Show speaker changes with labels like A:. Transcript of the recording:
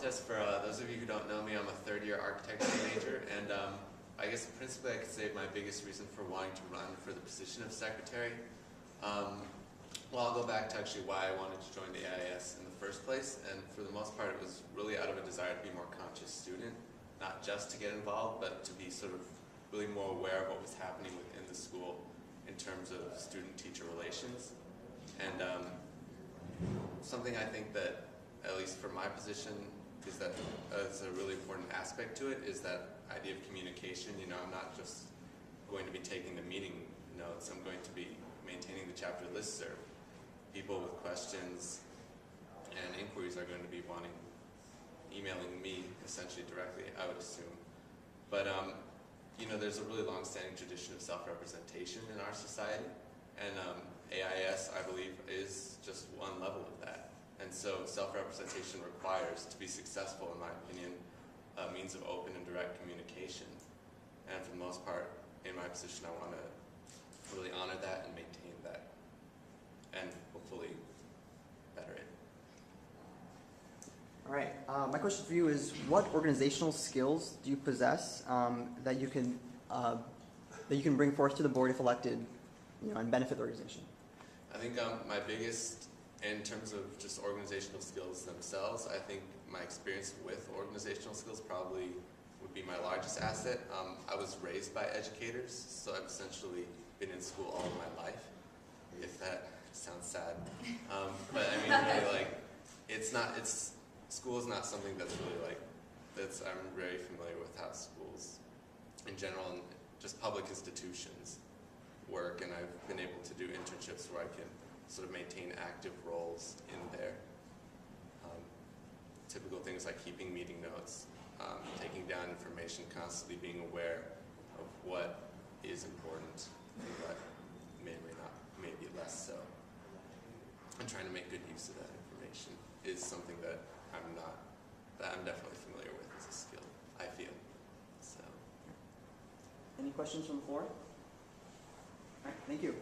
A: just for those of you who don't know me, I'm a third-year architecture major, and I guess principally I could say my biggest reason for wanting to run for the position of secretary. Well, I'll go back to actually why I wanted to join the AIAS in the first place, and for the most part it was really out of a desire to be a more conscious student, not just to get involved, but to be sort of really more aware of what was happening within the school in terms of student-teacher relations. And something I think that, at least for my position, is that is a really important aspect to it, is that idea of communication. You know, I'm not just going to be taking the meeting notes, I'm going to be maintaining the chapter listserv. People with questions and inquiries are going to be emailing me essentially directly, I would assume. But you know, there's a really long-standing tradition of self-representation in our society, and AIAS, I believe, is just one level of that. And so self-representation requires, to be successful in my opinion, a means of open and direct communication. And for the most part, in my position, I want to really honor that and maintain that, and hopefully better it.
B: All right. My question for you is, what organizational skills do you possess that you can bring forth to the board if elected, you know, and benefit the organization?
A: I think my biggest, in terms of just organizational skills themselves, I think my experience with organizational skills probably would be my largest asset. I was raised by educators, so I've essentially been in school all of my life, if that sounds sad. But I mean, really, like, school is not something that's really like, I'm very familiar with how schools in general and just public institutions work, and I've been able to do internships where I can sort of maintain active roles in there. Typical things like keeping meeting notes, taking down information, constantly being aware of what is important and what may or may be less so. And trying to make good use of that information is something that I'm definitely familiar with as a skill, I feel. So.
B: Any questions from the floor? All right, thank you.